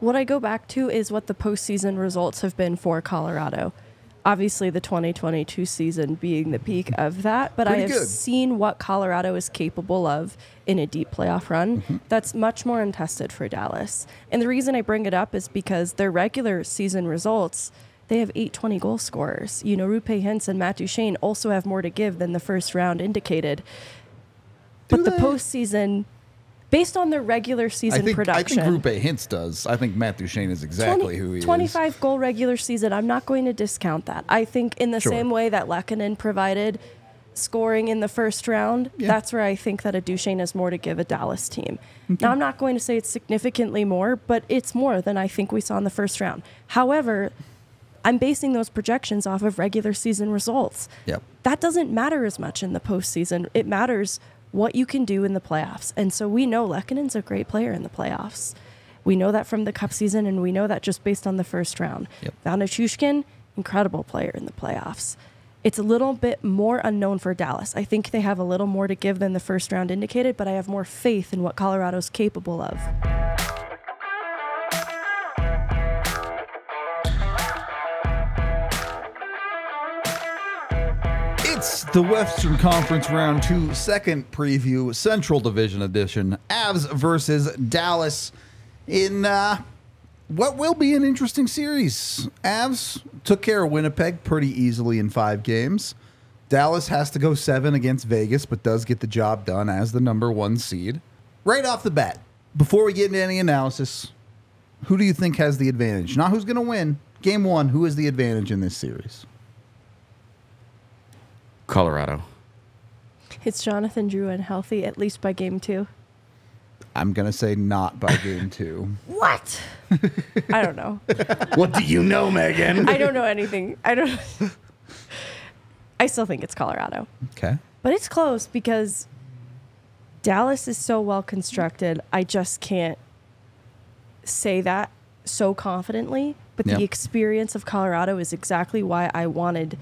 what I go back to is what the postseason results have been for Colorado. Obviously, the 2022 season being the peak of that, but I have seen what Colorado is capable of in a deep playoff run. That's much more untested for Dallas. And the reason I bring it up is because their regular season results, they have 820 goal scorers. You know, Roope Hintz and Matt Duchene also have more to give than the first round indicated. But the postseason, based on their regular season production. I think Roope Hintz does. I think Matt Duchene is exactly who he is. 25 goal regular season. I'm not going to discount that. I think in the same way that Lehkonen provided scoring in the first round, that's where I think that a Duchene has more to give a Dallas team. Now, I'm not going to say it's significantly more, but it's more than I think we saw in the first round. However, I'm basing those projections off of regular season results. That doesn't matter as much in the postseason. It matters what you can do in the playoffs. And so we know Lehkonen's a great player in the playoffs. We know that from the Cup season, and we know that just based on the first round. Vanek, incredible player in the playoffs. It's a little bit more unknown for Dallas. I think they have a little more to give than the first round indicated, but I have more faith in what Colorado's capable of. It's the Western Conference Round 2 second preview, Central Division edition. Avs versus Dallas in what will be an interesting series. Avs took care of Winnipeg pretty easily in 5 games. Dallas has to go 7 against Vegas, but does get the job done as the #1 seed. Right off the bat, before we get into any analysis, who do you think has the advantage? Not who's going to win. Game 1, who has the advantage in this series? Colorado. It's Jonathan Drouin healthy, at least by game 2? I'm going to say not by game 2. What? I don't know. What do you know, Megan? I don't know anything. I still think it's Colorado. Okay. But it's close because Dallas is so well constructed. I just can't say that so confidently. But the experience of Colorado is exactly why I wanted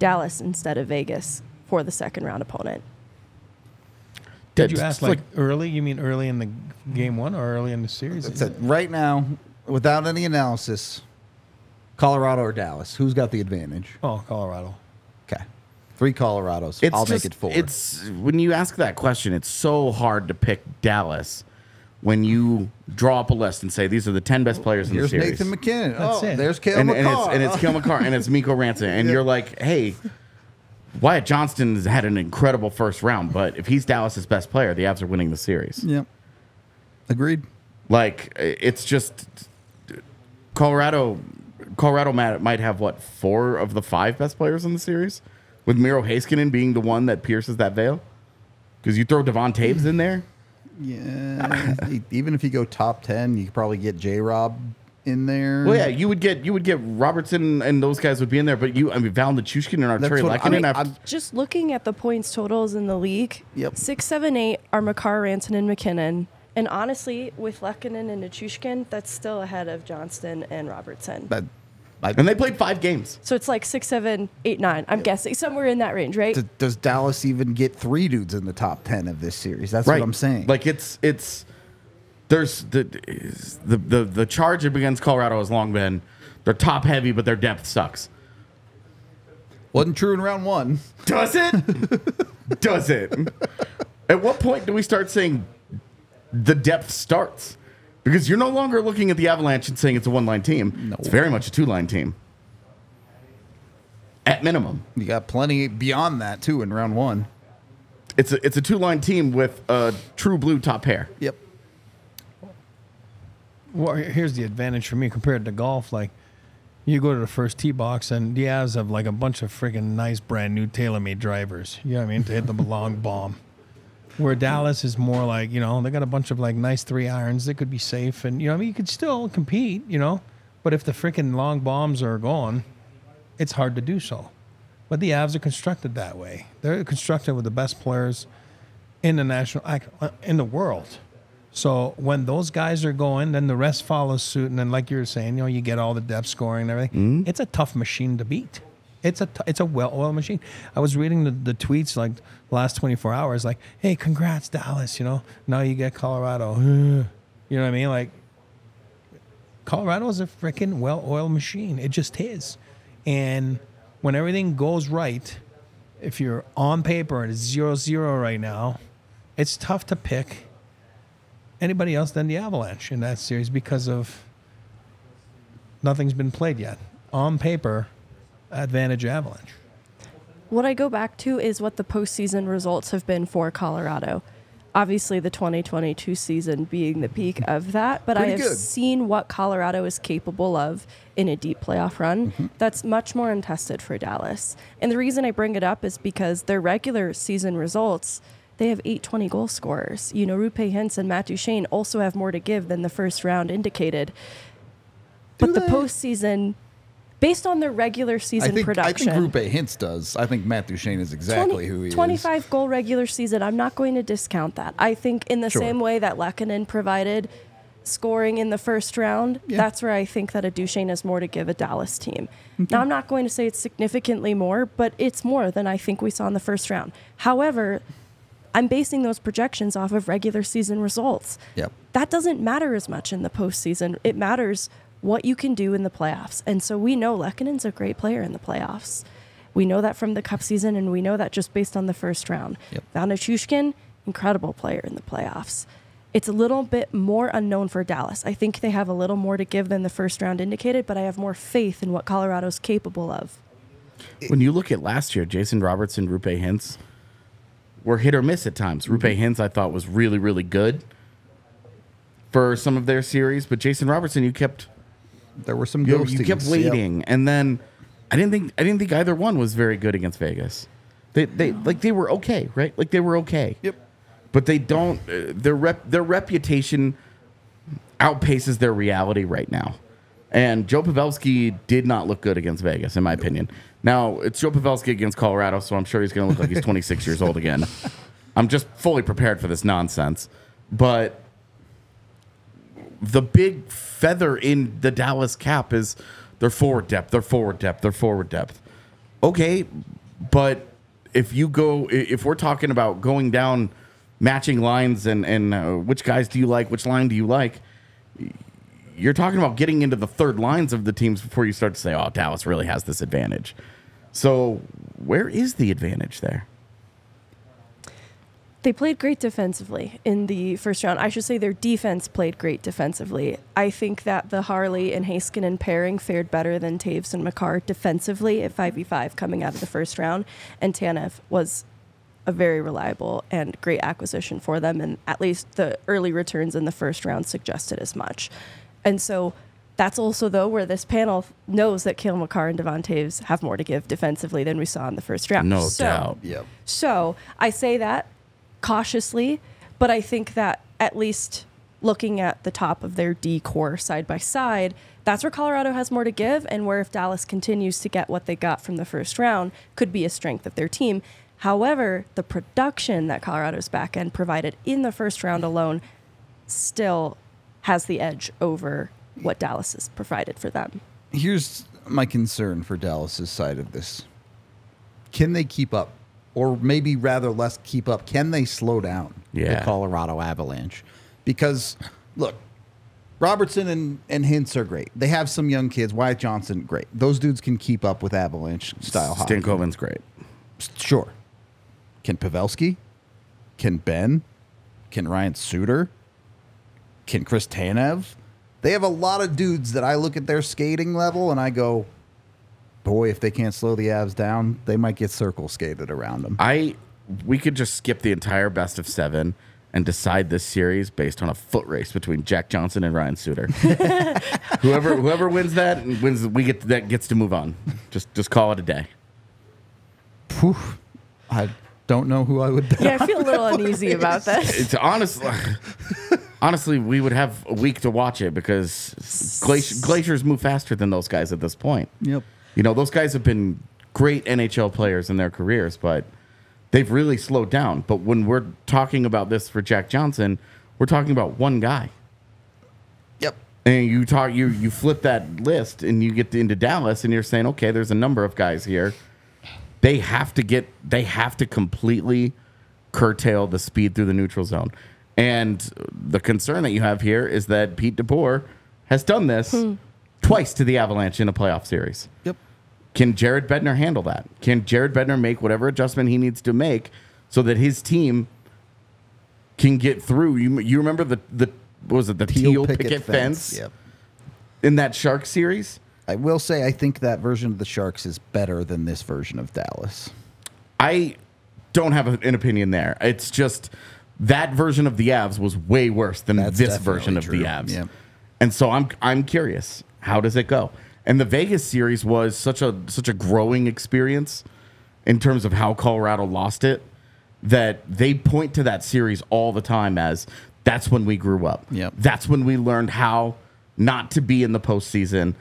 Dallas instead of Vegas for the second round opponent. Did you ask like early? You mean early in the game 1 or early in the series? That's it. Right now, without any analysis, Colorado or Dallas, who's got the advantage? Oh, Colorado. Okay. 3 Colorados. I'll make it 4. It's when you ask that question, it's so hard to pick Dallas when you draw up a list and say these are the 10 best players in the series. Here's Nathan McKinnon. That's it. There's Cale McCarr. And it's Cale McCarr and it's Mikko Rantanen. And you're like, hey, Wyatt Johnston has had an incredible first round, but if he's Dallas's best player, the Avs are winning the series. Yep. Agreed. Like, it's just Colorado might have, what, 4 of the 5 best players in the series? With Miro Heiskanen being the one that pierces that veil? Because you throw Devon Taves in there? Yeah. Even if you go top 10, you could probably get J-Rob in there. Well, yeah, you would get Robertson and those guys would be in there, but Val Nichushkin and Arturi Lehkonen. Just looking at the points totals in the league, 6, 7, 8 are Makar, Rantanen, and McKinnon. And honestly, with Lehkonen and Nichushkin, that's still ahead of Johnston and Robertson. And they played 5 games. So it's like 6, 7, 8, 9. I'm guessing somewhere in that range, right? Does Dallas even get 3 dudes in the top 10 of this series? That's what I'm saying. Like there's the charge against Colorado has long been they're top heavy, but their depth sucks. Wasn't true in round 1. Does it? Does it? At what point do we start saying the depth starts? Because you're no longer looking at the Avalanche and saying it's a 1-line team. No. It's very much a 2-line team. At minimum. You got plenty beyond that, too, in round 1. It's a 2-line team with a true blue top pair. Yep. Well, here's the advantage for me compared to golf. Like, you go to the first tee box, and the Avs have, like, a bunch of freaking nice, brand-new, tailor-made drivers. You know what I mean? To hit the long bomb. Where Dallas is more like, you know, they got a bunch of like nice 3-irons. They could be safe, and you know, I mean, you could still compete, you know. But if the freaking long bombs are gone, it's hard to do so. But the Avs are constructed that way. They're constructed with the best players in the world. So when those guys are going, then the rest follows suit, and then like you were saying, you know, you get all the depth scoring and everything. It's a tough machine to beat. It's a well-oiled machine. I was reading the tweets like the last 24 hours, like, hey, congrats, Dallas, you know. Now you get Colorado. You know what I mean? Like, Colorado is a freaking well-oiled machine. It just is. And when everything goes right, if you're on paper and it's 0-0 right now, it's tough to pick anybody else than the Avalanche in that series because of nothing's been played yet. On paper, advantage Avalanche. What I go back to is what the postseason results have been for Colorado. Obviously, the 2022 season being the peak of that, but I have seen what Colorado is capable of in a deep playoff run. That's much more untested for Dallas. And the reason I bring it up is because their regular season results, they have 8 goal scorers. You know, Roope Hintz and Matt Duchene also have more to give than the first round indicated. But the postseason, based on their regular season production. I think Roope Hintz does. I think Matt Duchene is exactly who he is. 25 goal regular season. I'm not going to discount that. I think in the same way that Lehkonen provided scoring in the first round, that's where I think that a Duchene has more to give a Dallas team. Now, I'm not going to say it's significantly more, but it's more than I think we saw in the first round. However, I'm basing those projections off of regular season results. That doesn't matter as much in the postseason. It matters what you can do in the playoffs. And so we know Lehkonen's a great player in the playoffs. We know that from the Cup season, and we know that just based on the first round. Vanek, incredible player in the playoffs. It's a little bit more unknown for Dallas. I think they have a little more to give than the first round indicated, but I have more faith in what Colorado's capable of. When you look at last year, Jason Robertson, Roope Hintz were hit or miss at times. Roope Hintz, I thought, was really, really good for some of their series, but Jason Robertson, there were some ghostings. You kept waiting, and then I didn't think either one was very good against Vegas. They were okay, right? Like they were okay. But they don't. Their reputation outpaces their reality right now. And Joe Pavelski did not look good against Vegas, in my opinion. Now it's Joe Pavelski against Colorado, so I'm sure he's going to look like he's 26 years old again. I'm just fully prepared for this nonsense, but the big feather in the Dallas cap is their forward depth. Okay, but if we're talking about going down matching lines and which guys do you like, which line do you like, you're talking about getting into the third lines of the teams before you start to say, oh, Dallas really has this advantage. So where is the advantage there? They played great defensively in the first round. I should say their defense played great defensively. I think that the Harley and Heiskanen pairing fared better than Taves and Makar defensively at 5v5 coming out of the first round. And Tanev was a very reliable and great acquisition for them. And at least the early returns in the first round suggested as much. And so that's also, though, where this panel knows that Cale Makar and Devon Taves have more to give defensively than we saw in the first round. No doubt. So I say that cautiously, but I think that at least looking at the top of their D core side by side, that's where Colorado has more to give, and where if Dallas continues to get what they got from the first round, could be a strength of their team. However, the production that Colorado's back end provided in the first round alone still has the edge over what Dallas has provided for them. Here's my concern for Dallas's side of this. Can they keep up? Or maybe rather less keep up. Can they slow down the Colorado Avalanche? Because, look, Robertson and Hintz are great. They have some young kids. Wyatt Johnson, great. Those dudes can keep up with Avalanche-style hockey. Stankoven's great. Sure. Can Pavelski? Can Ben? Can Ryan Suter? Can Chris Tanev? They have a lot of dudes that I look at their skating level and I go, boy, if they can't slow the Avs down, they might get circle skated around them. We could just skip the entire best of 7 and decide this series based on a foot race between Jack Johnson and Ryan Suter. whoever wins that gets to move on. Just call it a day. Whew. I don't know who I would bet. Yeah, I feel a little uneasy about this. It's honestly, we would have a week to watch it because glaciers move faster than those guys at this point. Yep. You know, those guys have been great NHL players in their careers, but they've really slowed down. But when we're talking about this for Jack Johnson, we're talking about one guy. Yep. And you flip that list and you get into Dallas and you're saying, okay, there's a number of guys here. They have to completely curtail the speed through the neutral zone. And the concern that you have here is that Pete DeBoer has done this twice to the Avalanche in a playoff series. Yep. Can Jared Bednar handle that? Can Jared Bednar make whatever adjustment he needs to make so that his team can get through? You remember the what was it, the teal picket fence in that Sharks series? I will say I think that version of the Sharks is better than this version of Dallas. I don't have an opinion there. It's just that version of the Avs was way worse than this version of the Avs. Yep. And so I'm curious, how does it go? And the Vegas series was such a growing experience in terms of how Colorado lost it that they point to that series all the time as that's when we grew up. Yep. That's when we learned how not to be in the postseason.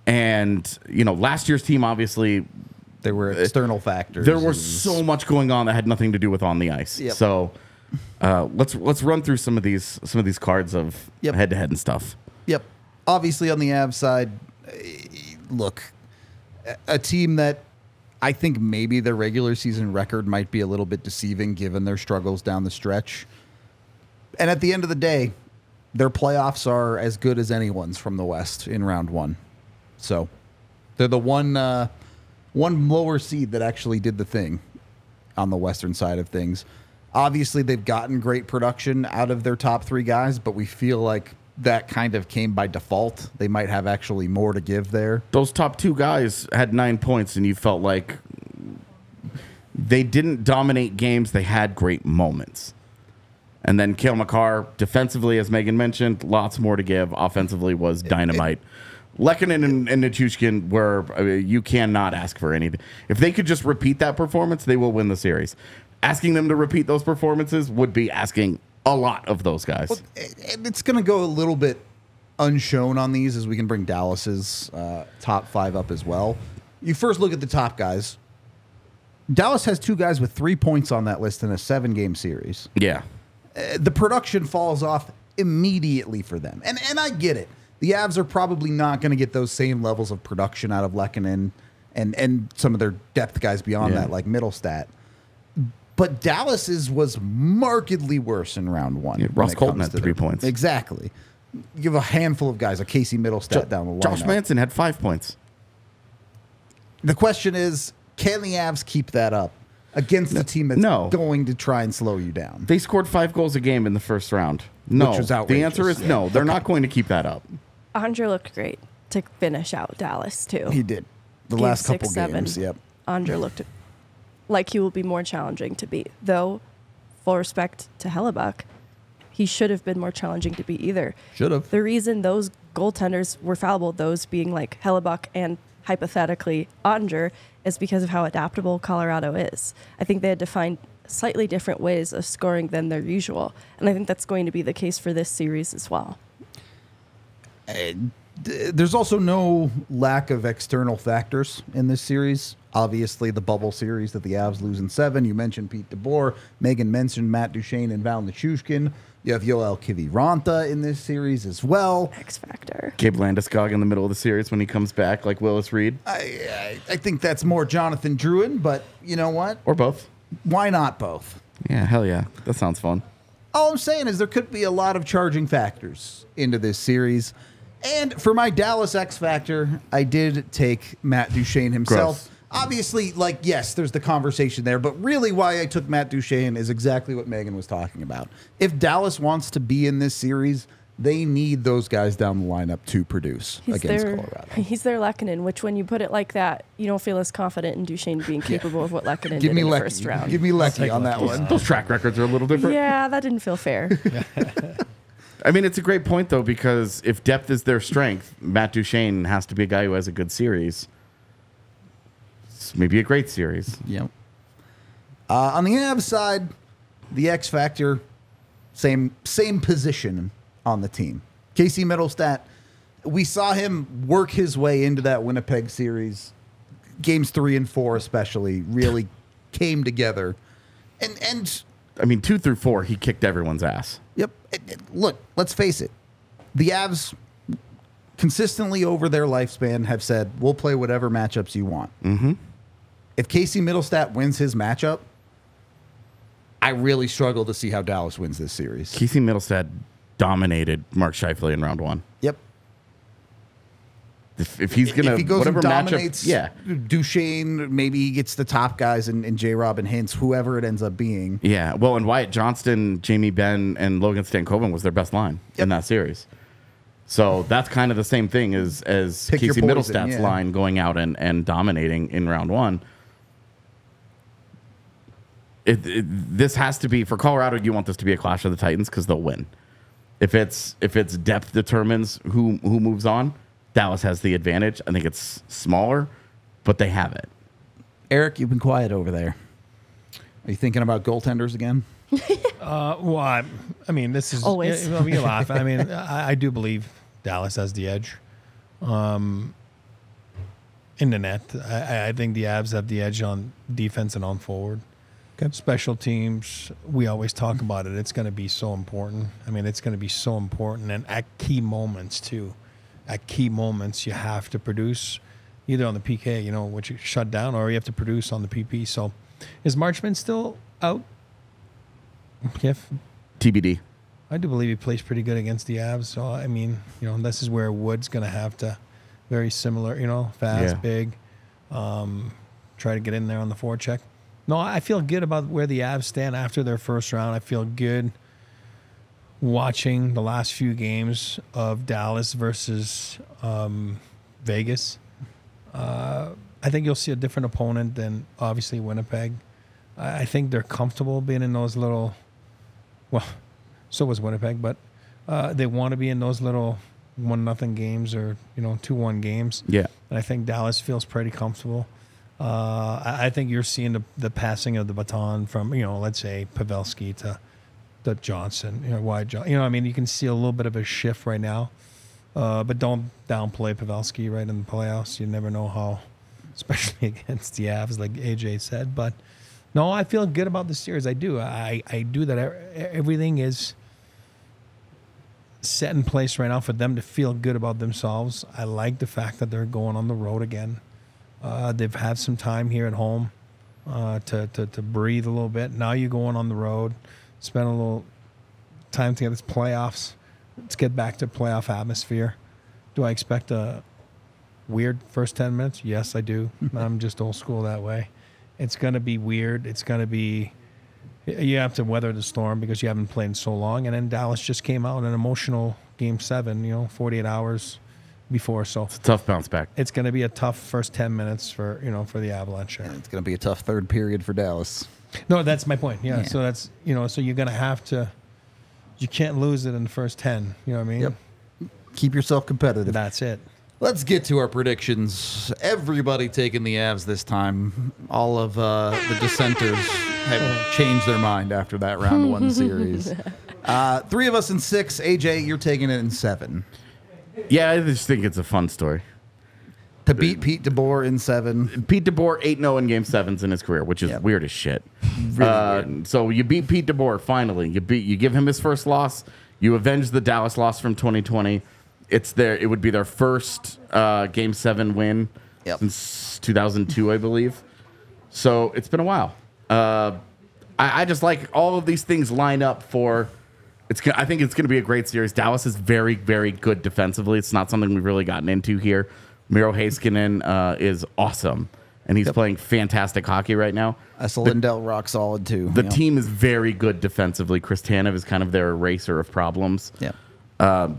And, last year's team, obviously, there were external factors. There was so much going on that had nothing to do with on the ice. Yep. So let's run through some of these cards of head-to-head and stuff. Yep. Obviously, on the Avs side, look, a team that I think maybe their regular season record might be a little bit deceiving given their struggles down the stretch. And at the end of the day, their playoffs are as good as anyone's from the West in round one. So they're the one lower seed that actually did the thing on the Western side of things. Obviously, they've gotten great production out of their top three guys, but we feel like that kind of came by default. They might have actually more to give there. Those top two guys had 9 points, and you felt like they didn't dominate games. They had great moments. And then Cale Makar, defensively, as Megan mentioned, lots more to give. Offensively was dynamite. Lehkonen and Nichushkin were, you cannot ask for anything. If they could just repeat that performance, they will win the series. Asking them to repeat those performances would be asking a lot of those guys. Well, it's going to go a little bit unshown on these as we can bring Dallas's top 5 up as well. You first look at the top guys. Dallas has 2 guys with 3 points on that list in a 7-game series. Yeah. The production falls off immediately for them. And I get it. The Avs are probably not going to get those same levels of production out of Lehkonen and some of their depth guys beyond that, like Mittelstadt. But Dallas's was markedly worse in round one. Yeah, Ross Colton had 3 points. Exactly. You have a handful of guys, like Casey Mittelstadt down the line. Josh Manson had 5 points. The question is, can the Avs keep that up against a team that's going to try and slow you down? They scored 5 goals a game in the first round. No. Which was outrageous. The answer is no. They're not going to keep that up. Andre looked great to finish out Dallas, too. He did. The Game last couple 6-7, games, yep. Andre looked like he will be more challenging to beat. Though, full respect to Hellebuck, he should have been more challenging to beat either. Should have. The reason those goaltenders were fallible, those being like Hellebuck and hypothetically Ottinger, is because of how adaptable Colorado is. I think they had to find slightly different ways of scoring than their usual. And I think that's going to be the case for this series as well. There's also no lack of external factors in this series. Obviously, the bubble series that the Avs lose in 7. You mentioned Pete DeBoer. Megan mentioned Matt Duchene and Val Nichushkin. You have Yoel Kiviranta in this series as well. X Factor. Gabe Landeskog in the middle of the series when he comes back, like Willis Reed. I think that's more Jonathan Drouin, but you know what? Or both. Why not both? Yeah, hell yeah. That sounds fun. All I'm saying is there could be a lot of charging factors into this series. And for my Dallas X Factor, I did take Matt Duchene himself. Gross. Obviously, yes, there's the conversation there, but really why I took Matt Duchene is exactly what Megan was talking about. If Dallas wants to be in this series, they need those guys down the lineup to produce against Colorado. He's their Lehkonen, which when you put it like that, you don't feel as confident in Duchene being capable of what Lehkonen did in the first round. Give me Lecky on that one. Those track records are a little different. Yeah, that didn't feel fair. I mean, it's a great point, though, because if depth is their strength, Matt Duchene has to be a guy who has a good series. It's maybe a great series. Yep. On the Avs side, the X Factor, same position on the team. Casey Mittelstadt, we saw him work his way into that Winnipeg series. Games 3 and 4 especially really came together. And I mean, 2 through 4, he kicked everyone's ass. Yep. Look, let's face it. The Avs consistently over their lifespan have said, we'll play whatever matchups you want. Mm-hmm. If Casey Mittelstadt wins his matchup, I really struggle to see how Dallas wins this series. Casey Mittelstadt dominated Mark Scheifele in round 1. Yep. if he's going to, if he goes whatever and dominates, matchup, Duchesne, maybe he gets the top guys in J-Rob and Hintz, whoever it ends up being. Yeah, well, and Wyatt Johnston, Jamie Benn, and Logan Stankoven was their best line in that series. So that's kind of the same thing as Casey Middlestad's line going out and dominating in round one. This has to be, for Colorado, you want this to be a clash of the Titans because they'll win. If it's depth determines who moves on, Dallas has the advantage. I think it's smaller, but they have it. Eric, you've been quiet over there. Are you thinking about goaltenders again? Well, I mean, this is always. You laugh. I mean, I do believe Dallas has the edge in the net. I think the Avs have the edge on defense and on forward. Okay. Special teams, we always talk about it. It's going to be so important. I mean, it's going to be so important, and at key moments too. At key moments, you have to produce either on the PK, which you shut down, or you have to produce on the PP. So, is Marchman still out? If TBD. I do believe he plays pretty good against the Avs. So, I mean, this is where Wood's going to have to, very similar, fast, big, try to get in there on the forecheck. No, I feel good about where the Avs stand after their first round. I feel good watching the last few games of Dallas versus Vegas. I think you'll see a different opponent than, obviously, Winnipeg. I think they're comfortable being in those little... Well, so was Winnipeg, but they want to be in those little 1-0 games or 2-1 games. Yeah, and I think Dallas feels pretty comfortable. I think you're seeing the passing of the baton from let's say Pavelski to Johnson, Wyatt Johnson. I mean, you can see a little bit of a shift right now, but don't downplay Pavelski right in the playoffs. You never know how, especially against the Avs, like AJ said, but. No, I feel good about the series. I do. I do that. Everything is set in place right now for them to feel good about themselves. I like the fact that they're going on the road again. They've had some time here at home to breathe a little bit. Now you're going on the road, spend a little time together. It's playoffs. Let's get back to playoff atmosphere. Do I expect a weird first 10 minutes? Yes, I do. I'm just old school that way. It's going to be weird. It's going to be – you have to weather the storm because you haven't played in so long. And then Dallas just came out in an emotional Game 7, 48 hours before. So it's a tough bounce back. It's going to be a tough first 10 minutes for the Avalanche. And it's going to be a tough third period for Dallas. No, that's my point. Yeah. So that's so you're going to have to – you can't lose it in the first 10. You know what I mean? Yep. Keep yourself competitive. That's it. Let's get to our predictions. Everybody taking the Avs this time. All of the dissenters have changed their mind after that round one series. 3 of us in 6. AJ, you're taking it in 7. Yeah, I just think it's a fun story. To beat Pete DeBoer in 7. Pete DeBoer 8-0 in Game 7s in his career, which is weird as shit. Really weird. So you beat Pete DeBoer finally. You give him his first loss. You avenge the Dallas loss from 2020. It would be their first Game 7 win since 2002, I believe. So it's been a while. I just like all of these things line up for. I think it's going to be a great series. Dallas is very, very good defensively. It's not something we've really gotten into here. Miro Heiskanen is awesome, and he's playing fantastic hockey right now. Lindell rock solid too. The team is very good defensively. Chris Tanev is kind of their eraser of problems. Yeah.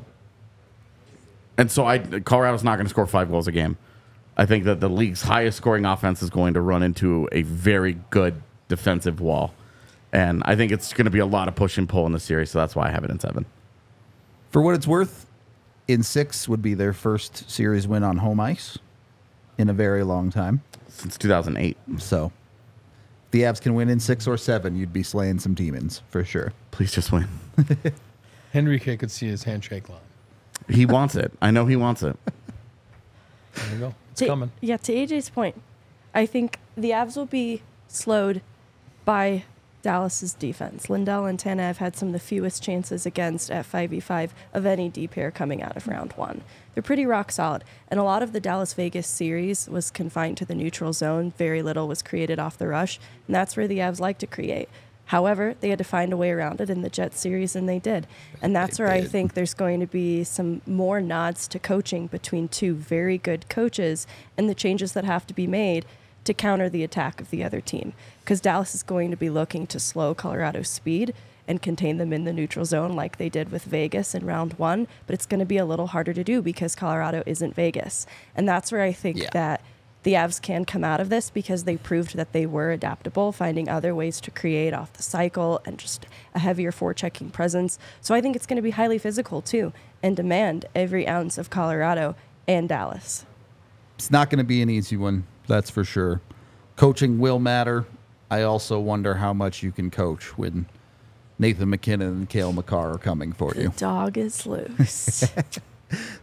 And so Colorado's not going to score 5 goals a game. I think that the league's highest scoring offense is going to run into a very good defensive wall. And I think it's going to be a lot of push and pull in the series, so that's why I have it in 7. For what it's worth, in 6 would be their first series win on home ice in a very long time. Since 2008. So if the Avs can win in 6 or 7, you'd be slaying some demons for sure. Please just win. Henrique could see his handshake line. He wants it. I know he wants it. There you go. It's coming. Yeah, to AJ's point, I think the Avs will be slowed by Dallas's defense. Lindell and Tanev had some of the fewest chances against at 5v5 of any D pair coming out of round 1. They're pretty rock solid, and a lot of the Dallas-Vegas series was confined to the neutral zone. Very little was created off the rush, and that's where the Avs like to create. However, they had to find a way around it in the Jet series, and they did. And that's where I think there's going to be some more nods to coaching between two very good coaches and the changes that have to be made to counter the attack of the other team. Because Dallas is going to be looking to slow Colorado's speed and contain them in the neutral zone like they did with Vegas in round 1. But it's going to be a little harder to do because Colorado isn't Vegas. And that's where I think that the Avs can come out of this because they proved that they were adaptable, finding other ways to create off the cycle and just a heavier forechecking presence. So I think it's going to be highly physical too and demand every ounce of Colorado and Dallas. It's not going to be an easy one, that's for sure. Coaching will matter. I also wonder how much you can coach when Nathan McKinnon and Cale Makar are coming for you. The dog is loose.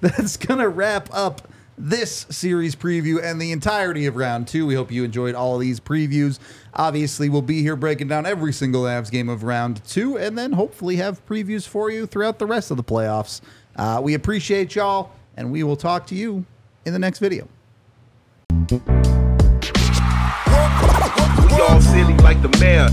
That's going to wrap up this series preview and the entirety of round 2. We hope you enjoyed all these previews. Obviously, we'll be here breaking down every single Avs game of round 2 and then hopefully have previews for you throughout the rest of the playoffs. We appreciate y'all, and we will talk to you in the next video. We all silly like the mayor.